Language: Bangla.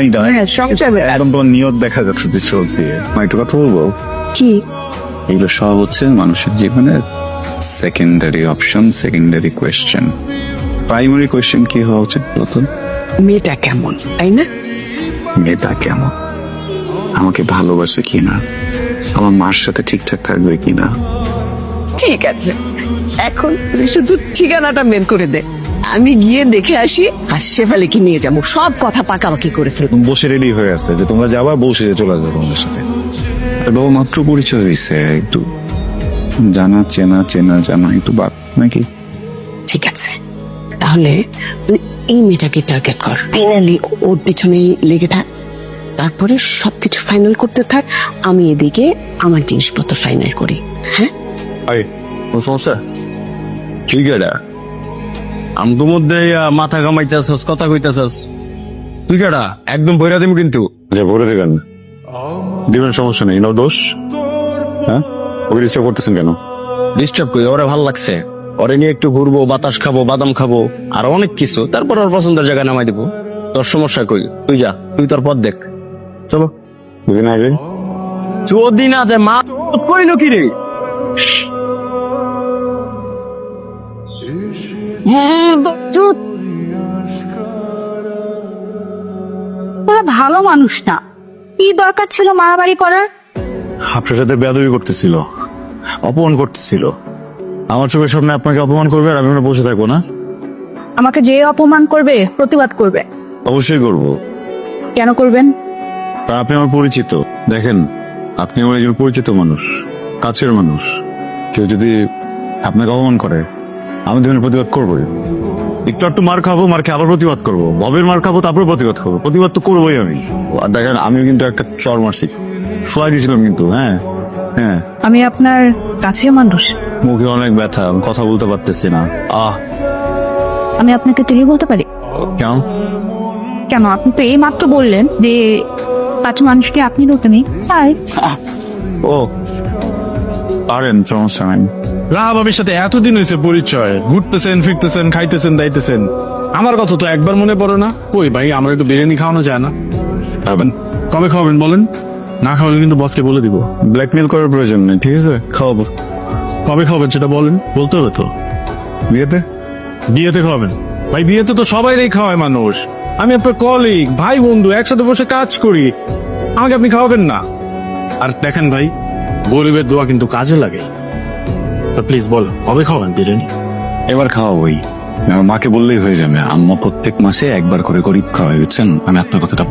একদম তোমার নিয়ত দেখা যাচ্ছে যে চোখ দিয়ে। একটু কথা বলবো? কি? এগুলো সব হচ্ছে মানুষের জীবনের secondary option, secondary question. Primary question কি হওয়া উচিত বলতো? মেয়েটা কেমন, তাই না? মেয়েটা কেমন, আমাকে ভালোবাসে কিনা, আমার মার সাথে ঠিকঠাক থাকবে কিনা। ঠিক আছে, এখন তুই শুধু ঠিকানাটা বের করে দে, আমি গিয়ে দেখে আসি, আর শেফালিকে নিয়ে যাবো। সব কথা পাকাপাকি করে ফেলবো। বসে রেডি হয়ে আছে যে তোমরা যাবা, বসে চলে যাবো তোমাদের সাথে। বাবা মাত্র পরিচয় হয়েছে, একটু জানা চেনা চেনা জানা একটু বাদ নাকি? ঠিক আছে, তাহলে তুই এই মেয়েটাকে টার্গেট কর, ফাইনালি ওর পিছনেই লেগে থাক, তারপরে সবকিছু ফাইনাল করতে থাক, আমি এদিকে আমার জিনিসপত্র ফাইনাল করি। হ্যাঁ, আরে কোন সমস্যা? ঠিক এটা আমগো মধ্যে মাথা কামাইতেছস, কথা কইতেছস, তুই কেডা? একদম বইরা দিম কিন্তু। যে ভরে দেবেন, দিবেন, সমস্যা নেই, নো দোষ। হ্যাঁ, ওকে ডিস্টার্ব করতেছেন কেন? ডিস্টার্ব করি, ওরে ভাল লাগছে, ওরে নিয়ে একটু ঘুরবো, বাতাস খাবো, বাদাম খাবো, আর অনেক কিছু, তারপর ওর পছন্দের জায়গায় নামাই দিব। তোর সমস্যা কই? তুই যা, তুই তোর পথ দেখ। চলো দুদিন আগে যদি না যে মা করিল কি রে? তোরা ভালো মানুষ না, কি দরকার ছিল মারামারি করার? আপনার সাথে বেয়াদবি করতেছিল, অপমান করতেছিল। আমার চোখের সামনে আপনাকে অপমান করবে আর আমি ওখানে বসে থাকবো না? আমাকে যে অপমান করবে প্রতিবাদ করবে। অবশ্যই করবো। কেন করবেন? কারণ আপনি আমার পরিচিত। দেখেন, আপনি আমার একজন পরিচিত মানুষ, কাছের মানুষ। কেউ যদি আপনাকে অপমান করে, আমি তো প্রতিবাদ করবোই। একটু একটু মার খাবো, মার খেয়ে আবার প্রতিবাদ করবো, ভবের মার খাবো, তারপরে প্রতিবাদ করবো। প্রতিবাদ তো করবোই আমি। আর দেখেন, আমিও কিন্তু একটা চর মারছি, শোয়া দিয়েছিলাম কিন্তু। হ্যাঁ হ্যাঁ, আমি আপনার কাছের মানুষ, মুখে অনেক ব্যথা, আমি কথা বলতে পারতেছি না। আমি আপনাকে তুমি বলতে পারি? কেন? কেন, আপনি তো এই মাত্র বললেন যে কাছের মানুষকে আপনি বলতে নেই, তাই ও পারেন, সমস্যা নাই। রাহা ভাবির সাথে এতদিন হয়েছে পরিচয়, ঘুরতেছেন ফিরতেছেন, খাইতেছেন দাইতেছেন, আমার কথা তো একবার মনে পড়ে না? কই ভাই, আমার একটু বিরিয়ানি খাওয়ানো যায় না? খাবেন? কবে খাওয়াবেন বলেন, না খাওয়ালে কিন্তু বসকে বলে দিব। ব্ল্যাকমেল করার প্রয়োজন নেই, ঠিক আছে? খাওয়াবো। কবে খাওয়াবেন সেটা বলেন, বলতে হবে তো। বিয়েতে? বিয়েতে খাওয়াবেন? ভাই বিয়েতে তো সবাইরই খাওয়ায় মানুষ, আমি আপনার কলিগ, ভাই বন্ধু, একসাথে বসে কাজ করি, আমাকে আপনি খাওয়াবেন না? আর দেখেন ভাই, গরিবের দোয়া কিন্তু কাজে লাগে, তো প্লিজ বল কবে খাওয়াবেন বিরিয়ানি? এবার খাওয়াবোই। আমার মাকে বললেই হয়ে যাবে, আম্মা প্রত্যেক মাসে একবার করে গরিব খাওয়াই, বুঝছেন? আমি আপনার কথাটা